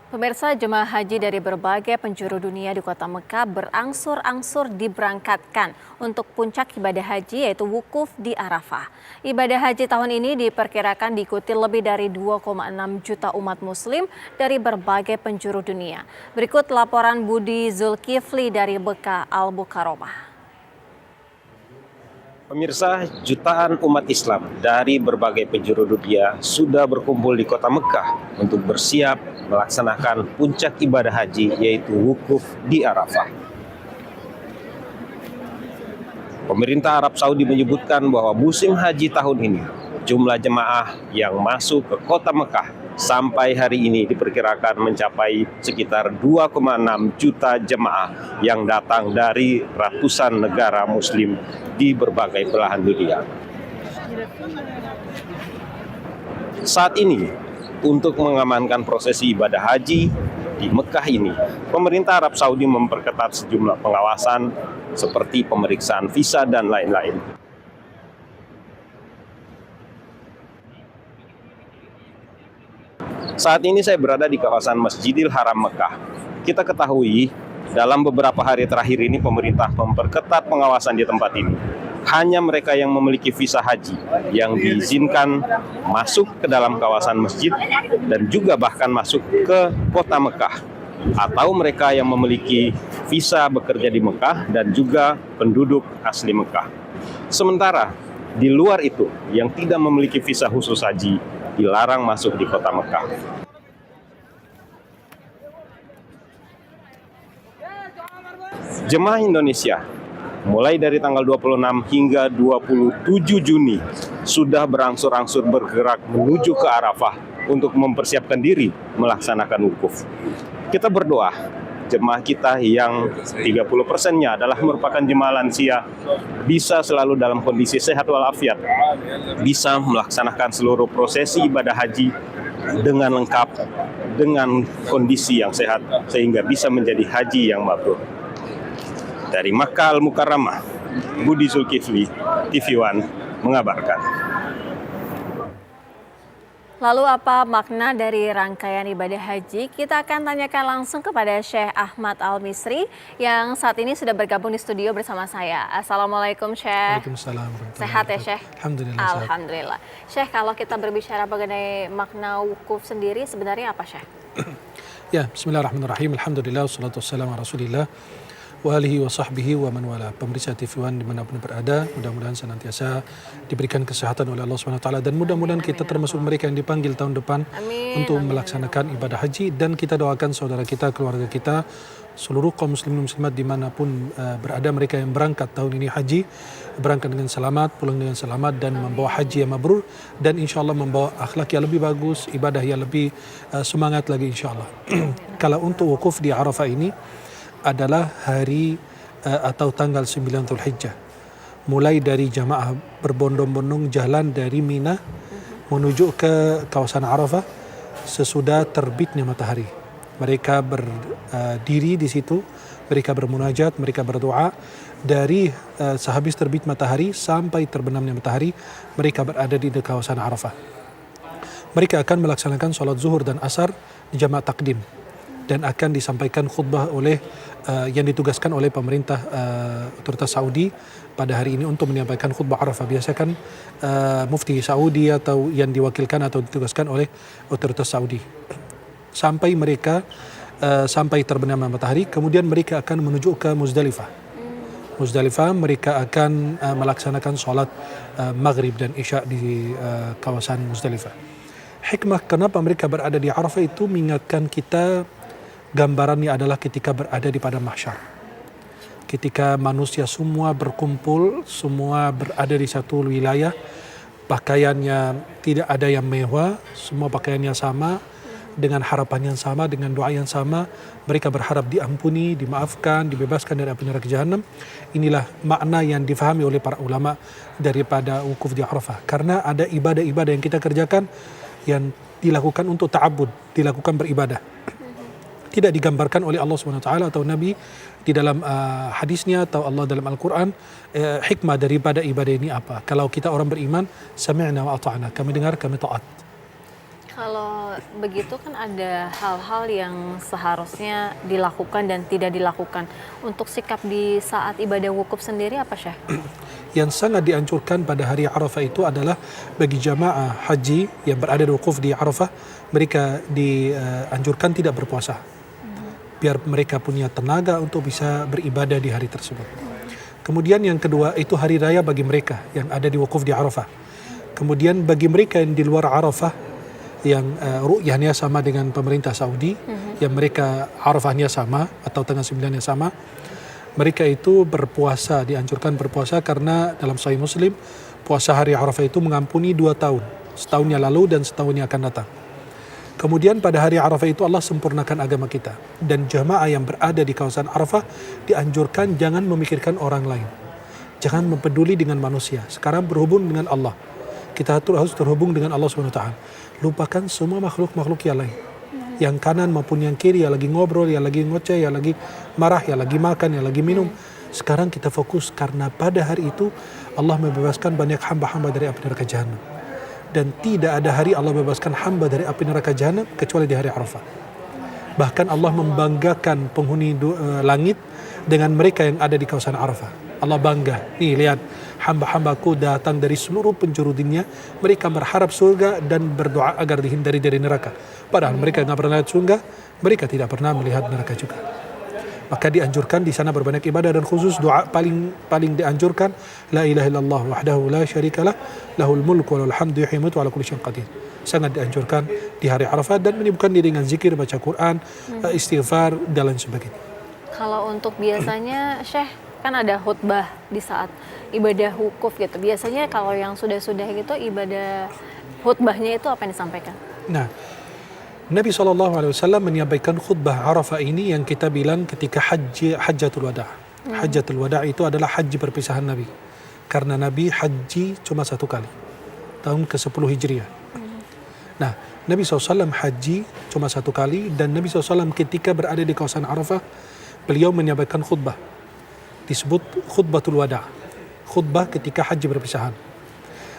Pemirsa, jemaah haji dari berbagai penjuru dunia di kota Mekah berangsur-angsur diberangkatkan untuk puncak ibadah haji yaitu wukuf di Arafah. Ibadah haji tahun ini diperkirakan diikuti lebih dari 2,6 juta umat muslim dari berbagai penjuru dunia. Berikut laporan Budi Zulkifli dari Mekah Al-Mukarramah. Pemirsa, jutaan umat Islam dari berbagai penjuru dunia sudah berkumpul di kota Mekah untuk bersiap melaksanakan puncak ibadah haji yaitu wukuf di Arafah. Pemerintah Arab Saudi menyebutkan bahwa musim haji tahun ini jumlah jemaah yang masuk ke kota Mekah sampai hari ini diperkirakan mencapai sekitar 2,6 juta jemaah yang datang dari ratusan negara muslim di berbagai belahan dunia. Saat ini, untuk mengamankan prosesi ibadah haji di Mekah ini, pemerintah Arab Saudi memperketat sejumlah pengawasan seperti pemeriksaan visa dan lain-lain. Saat ini saya berada di kawasan Masjidil Haram Mekah. Kita ketahui dalam beberapa hari terakhir ini pemerintah memperketat pengawasan di tempat ini. Hanya mereka yang memiliki visa haji yang diizinkan masuk ke dalam kawasan masjid dan juga bahkan masuk ke kota Mekah. Atau mereka yang memiliki visa bekerja di Mekah dan juga penduduk asli Mekah. Sementara di luar itu yang tidak memiliki visa khusus haji dilarang masuk di kota Mekah. Jemaah Indonesia mulai dari tanggal 26 hingga 27 Juni sudah berangsur-angsur bergerak menuju ke Arafah untuk mempersiapkan diri melaksanakan wukuf. Kita berdoa jemaah kita yang 30%-nya adalah merupakan jemaah lansia bisa selalu dalam kondisi sehat walafiat, bisa melaksanakan seluruh prosesi ibadah haji dengan lengkap, dengan kondisi yang sehat, sehingga bisa menjadi haji yang mabrur. Dari Makkah Al-Mukarramah, Budi Zulkifli, TV One mengabarkan. Lalu apa makna dari rangkaian ibadah haji? Kita akan tanyakan langsung kepada Syekh Ahmad Al-Misri yang saat ini sudah bergabung di studio bersama saya. Assalamualaikum Syekh. Waalaikumsalam. Sehat ya Syekh? Alhamdulillah. Alhamdulillah. Syekh, kalau kita berbicara mengenai makna wukuf sendiri sebenarnya apa Syekh? Ya, bismillahirrahmanirrahim. Alhamdulillah, wassalatu wassalamu ala rasulillah wa alihi wa sahbihi wa man wala. Pemirsa TV One dimanapun berada, mudah-mudahan senantiasa diberikan kesehatan oleh Allah SWT dan mudah-mudahan kita termasuk mereka yang dipanggil tahun depan untuk melaksanakan ibadah haji, dan kita doakan saudara kita, keluarga kita, seluruh kaum muslimin muslimat dimanapun berada, mereka yang berangkat tahun ini haji, berangkat dengan selamat, pulang dengan selamat dan membawa haji yang mabrur, dan insya Allah membawa akhlak yang lebih bagus, ibadah yang lebih semangat lagi insya Allah. Kalau untuk wukuf di Arafah ini adalah hari atau tanggal 9 Dzulhijjah. Mulai dari jamaah berbondong-bondong jalan dari Mina menuju ke kawasan Arafah sesudah terbitnya matahari. Mereka berdiri di situ, mereka bermunajat, mereka berdoa. Dari sehabis terbit matahari sampai terbenamnya matahari, mereka berada di kawasan Arafah. Mereka akan melaksanakan sholat zuhur dan asar di jamaah takdim, dan akan disampaikan khutbah oleh yang ditugaskan oleh pemerintah otoritas Saudi pada hari ini untuk menyampaikan khutbah Arafah. Biasa kan mufti Saudi atau yang diwakilkan atau ditugaskan oleh otoritas Saudi. Sampai mereka sampai terbenamnya matahari, kemudian mereka akan menuju ke Muzdalifah. Muzdalifah mereka akan melaksanakan sholat maghrib dan isya di kawasan Muzdalifah. Hikmah kenapa mereka berada di Arafah itu mengingatkan kita, gambarannya adalah ketika berada di padang mahsyar. Ketika manusia semua berkumpul, semua berada di satu wilayah, pakaiannya tidak ada yang mewah, semua pakaiannya sama, dengan harapan yang sama, dengan doa yang sama, mereka berharap diampuni, dimaafkan, dibebaskan dari api neraka jahanam. Inilah makna yang difahami oleh para ulama daripada wukuf di Arafah. Karena ada ibadah-ibadah yang kita kerjakan yang dilakukan untuk ta'abbud, dilakukan beribadah. Tidak digambarkan oleh Allah SWT atau Nabi di dalam hadisnya atau Allah dalam Al-Quran. Hikmah daripada ibadah ini apa? Kalau kita orang beriman, sami'na wa ata'na, kami dengar, kami taat. Kalau begitu kan ada hal-hal yang seharusnya dilakukan dan tidak dilakukan. Untuk sikap di saat ibadah wukuf sendiri apa, Syekh? Yang sangat dianjurkan pada hari Arafah itu adalah bagi jamaah haji yang berada di wukuf di Arafah, mereka dianjurkan tidak berpuasa. Biar mereka punya tenaga untuk bisa beribadah di hari tersebut. Kemudian yang kedua itu hari raya bagi mereka yang ada di wukuf di Arafah. Kemudian bagi mereka yang di luar Arafah, yang ru'yahnya sama dengan pemerintah Saudi, yang mereka Arafahnya sama atau tanggal 9-nya sama, mereka itu berpuasa, dianjurkan berpuasa karena dalam Sahih Muslim, puasa hari Arafah itu mengampuni 2 tahun, setahunnya lalu dan setahunnya akan datang. Kemudian pada hari Arafah itu Allah sempurnakan agama kita, dan jamaah yang berada di kawasan Arafah dianjurkan jangan memikirkan orang lain, jangan mempeduli dengan manusia. Sekarang berhubung dengan Allah, kita harus terhubung dengan Allah SWT. Lupakan semua makhluk-makhluk yang lain, yang kanan maupun yang kiri, yang lagi ngobrol, yang lagi ngoceh, yang lagi marah, yang lagi makan, yang lagi minum. Sekarang kita fokus karena pada hari itu Allah membebaskan banyak hamba-hamba dari api neraka Jahannam, dan tidak ada hari Allah membebaskan hamba dari api neraka Jahannam kecuali di hari Arafah. Bahkan Allah membanggakan penghuni langit dengan mereka yang ada di kawasan Arafah. Allah bangga, nih lihat, hamba-hambaku datang dari seluruh penjuru dunia, mereka berharap surga dan berdoa agar dihindari dari neraka. Padahal mereka nggak pernah lihat surga, mereka tidak pernah melihat neraka juga. Maka dianjurkan di sana berbanyak ibadah, dan khusus doa paling dianjurkan, la ilaha illallah wahdahu la syarikalah, lahul mulku wa lahul hamdu yuhyi wa ala kulli syai'in qadir. Sangat dianjurkan di hari Arafah, dan menyibukkan diri dengan zikir, baca Quran, istighfar dan lain sebagainya. Kalau untuk biasanya, Syekh, kan ada khutbah di saat ibadah wukuf gitu. Biasanya kalau yang sudah-sudah gitu ibadah khutbahnya itu apa yang disampaikan? Nah, Nabi SAW menyampaikan khutbah Arafah ini yang kita bilang ketika Hajjatul Wada'. Hajjatul Wada' itu adalah haji perpisahan Nabi. Karena Nabi haji cuma 1 kali, tahun ke-10 Hijriah. Nah, Nabi SAW haji cuma 1 kali, dan Nabi SAW ketika berada di kawasan Arafah, beliau menyampaikan khutbah. Disebut khutbatul wada', khutbah ketika haji perpisahan.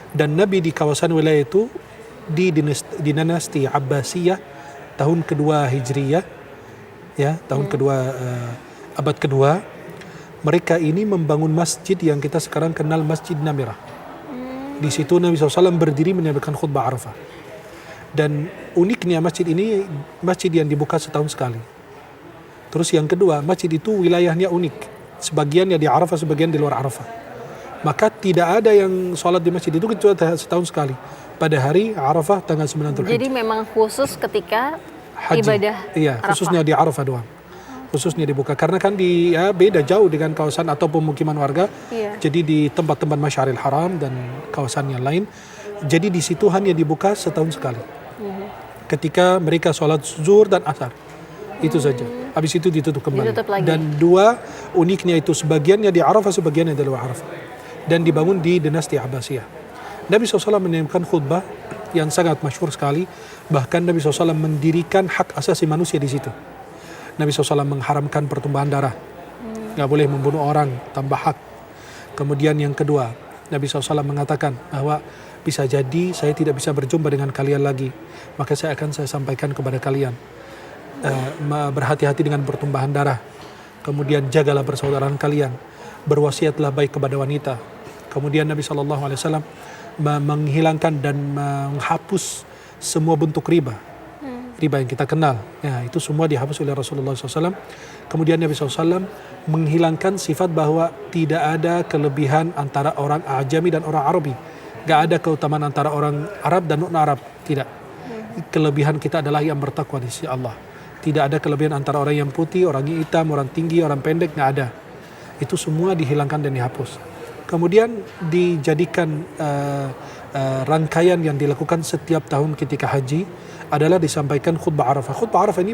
Dan Nabi di kawasan wilayah itu di dinasti Abbasiyah tahun kedua Hijriyah, ya, tahun kedua abad kedua. Mereka ini membangun masjid yang kita sekarang kenal Masjid Namirah. Di situ Nabi SAW berdiri menyampaikan khutbah Arafah. Dan uniknya masjid ini masjid yang dibuka setahun sekali. Terus yang kedua, masjid itu wilayahnya unik. Sebagiannya di Arafah, sebagian di luar Arafah. Maka tidak ada yang sholat di masjid itu kecuali setahun sekali, pada hari Arafah tanggal 9 Dzulhijjah. Jadi memang khusus ketika haji, ibadah iya, Arafah. khususnya di Arafah doang. Khususnya dibuka karena kan beda jauh dengan kawasan atau pemukiman warga. Iya. Jadi di tempat-tempat Masyaril Haram dan kawasan yang lain. Jadi di situ hanya dibuka setahun sekali. Ketika mereka sholat zuhur dan asar. Itu saja. Habis itu ditutup kembali. Ditutup lagi. Dan dua uniknya itu sebagiannya di Arafah, sebagiannya di luar Arafah. Dan dibangun di dinasti Abbasiyah. Nabi SAW menyampaikan khutbah yang sangat masyhur sekali. Bahkan Nabi SAW mendirikan hak asasi manusia di situ. Nabi SAW mengharamkan pertumbuhan darah. Nggak boleh membunuh orang tanpa hak. Kemudian yang kedua, Nabi SAW mengatakan bahwa bisa jadi saya tidak bisa berjumpa dengan kalian lagi. Maka saya sampaikan kepada kalian. Berhati-hati dengan pertumbuhan darah. Kemudian jagalah persaudaraan kalian. Berwasiatlah baik kepada wanita. Kemudian Nabi SAW menghilangkan dan menghapus semua bentuk riba. Riba yang kita kenal. Ya, itu semua dihapus oleh Rasulullah SAW. Kemudian Nabi SAW menghilangkan sifat bahwa tidak ada kelebihan antara orang Ajami dan orang Arabi. Gak ada keutamaan antara orang Arab dan non-Arab. Tidak. Kelebihan kita adalah yang bertakwa di sisi Allah. Tidak ada kelebihan antara orang yang putih, orang yang hitam, orang tinggi, orang pendek, nggak ada. Itu semua dihilangkan dan dihapus. Kemudian dijadikan rangkaian yang dilakukan setiap tahun ketika haji adalah disampaikan khutbah Arafah. Khutbah Arafah ini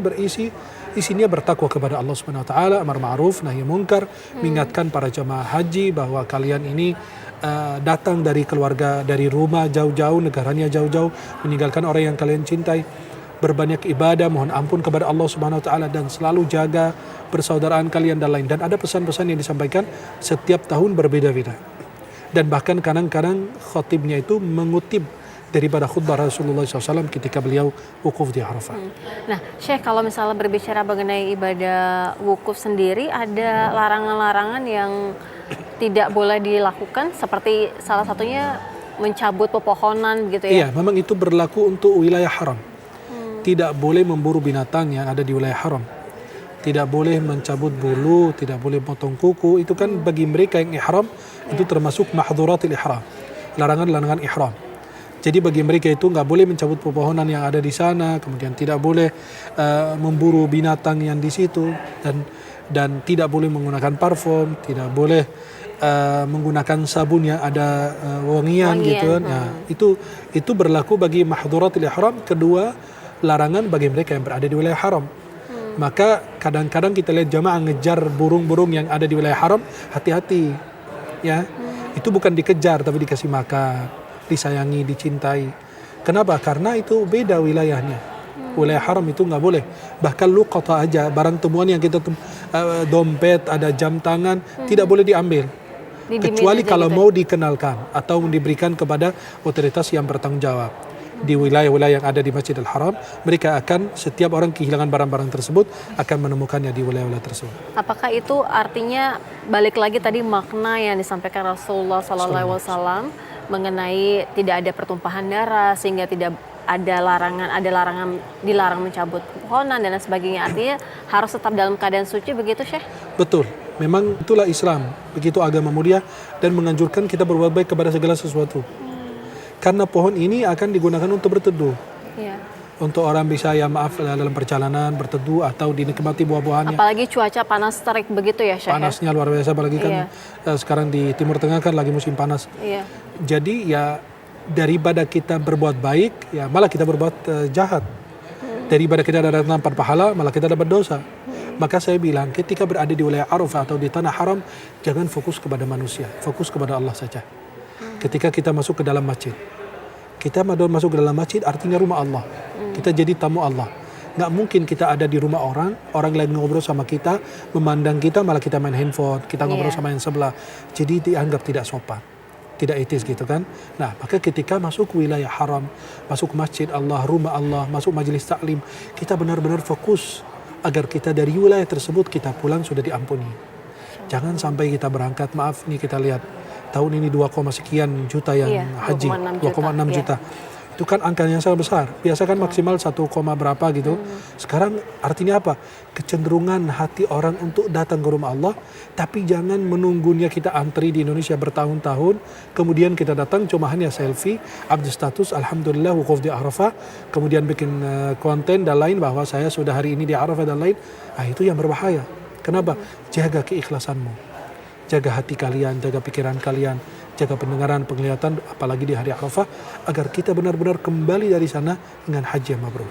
isinya bertakwa kepada Allah Subhanahu wa taala, amar ma'ruf, nahi munkar, mengingatkan para jamaah haji bahwa kalian ini datang dari keluarga, dari rumah jauh-jauh, negaranya jauh-jauh, meninggalkan orang yang kalian cintai. Berbanyak ibadah, mohon ampun kepada Allah Subhanahu wa taala, dan selalu jaga persaudaraan kalian dan lain. Dan ada pesan-pesan yang disampaikan setiap tahun berbeda-beda. Dan bahkan kadang-kadang khatibnya itu mengutip daripada khutbah Rasulullah SAW ketika beliau wukuf di Arafah. Nah, Syekh, kalau misalnya berbicara mengenai ibadah wukuf sendiri, ada larangan-larangan yang tidak boleh dilakukan, seperti salah satunya mencabut pepohonan gitu ya? Iya, memang itu berlaku untuk wilayah haram. Tidak boleh memburu binatang yang ada di wilayah haram. Tidak boleh mencabut bulu, tidak boleh potong kuku. Itu kan bagi mereka yang ihram, itu termasuk mahdhuratil ihram. Larangan-larangan ihram. Jadi bagi mereka itu nggak boleh mencabut pepohonan yang ada di sana, kemudian tidak boleh memburu binatang yang di situ, dan tidak boleh menggunakan parfum, tidak boleh menggunakan sabun yang ada wangian gitu kan. Nah, itu berlaku bagi mahdhuratil ihram. Kedua, larangan bagi mereka yang berada di wilayah haram. Maka kadang-kadang kita lihat jamaah ngejar burung-burung yang ada di wilayah haram, hati-hati ya. Itu bukan dikejar tapi dikasih makan, disayangi, dicintai. Kenapa? Karena itu beda wilayahnya. Wilayah haram itu nggak boleh. Bahkan luqata aja, barang temuan yang kita dompet, ada jam tangan, tidak boleh diambil. Kecuali kalau mau dikenalkan atau diberikan kepada otoritas yang bertanggung jawab. Di wilayah-wilayah yang ada di Masjidil Haram, mereka akan, setiap orang kehilangan barang-barang tersebut akan menemukannya di wilayah-wilayah tersebut. Apakah itu artinya balik lagi tadi makna yang disampaikan Rasulullah SAW mengenai tidak ada pertumpahan darah, sehingga tidak ada larangan dilarang mencabut pohonan dan lain sebagainya, artinya harus tetap dalam keadaan suci, begitu Syekh? Betul, memang itulah Islam, begitu agama mulia dan menganjurkan kita berbuat baik kepada segala sesuatu. Karena pohon ini akan digunakan untuk berteduh. Iya. Untuk orang bisa dalam perjalanan berteduh atau dinikmati buah-buahannya. Apalagi cuaca panas terik begitu ya Syekh? Panasnya luar biasa, apalagi kan sekarang di Timur Tengah kan lagi musim panas. Iya. Jadi ya daripada kita berbuat baik, ya malah kita berbuat jahat. Daripada kita dapat pahala, malah kita dapat dosa. Maka saya bilang ketika berada di wilayah Arafah atau di tanah haram, jangan fokus kepada manusia, fokus kepada Allah saja. Ketika kita masuk ke dalam masjid, kita masuk ke dalam masjid artinya rumah Allah. Kita jadi tamu Allah. Nggak mungkin kita ada di rumah orang lagi ngobrol sama kita, memandang kita, malah kita main handphone, kita ngobrol sama yang sebelah. Jadi dianggap tidak sopan, tidak etis gitu kan. Nah, maka ketika masuk wilayah haram, masuk masjid Allah, rumah Allah, masuk majelis taklim, kita benar-benar fokus agar kita dari wilayah tersebut kita pulang sudah diampuni. Jangan sampai kita berangkat, maaf nih kita lihat tahun ini 2, sekian juta yang haji, 2,6 juta. Itu kan angka yang sangat besar. Biasa kan maksimal 1, berapa gitu. Sekarang artinya apa? Kecenderungan hati orang untuk datang ke rumah Allah, tapi jangan menunggunya kita antri di Indonesia bertahun-tahun, kemudian kita datang cuma hanya selfie, update status, alhamdulillah wukuf di Arafah, kemudian bikin konten dan lain bahwa saya sudah hari ini di Arafah dan lain. Nah, itu yang berbahaya. Kenapa? Jaga keikhlasanmu. Jaga hati kalian, jaga pikiran kalian, jaga pendengaran, penglihatan, apalagi di hari Arafah, agar kita benar-benar kembali dari sana dengan haji yang mabrur.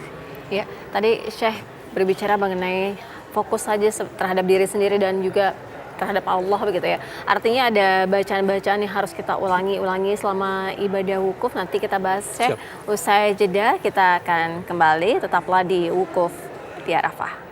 Ya, tadi Syekh berbicara mengenai fokus saja terhadap diri sendiri dan juga terhadap Allah begitu ya. Artinya ada bacaan-bacaan yang harus kita ulangi selama ibadah wukuf. Nanti kita bahas Syekh. Usai jeda kita akan kembali, tetaplah di Wukuf di Arafah.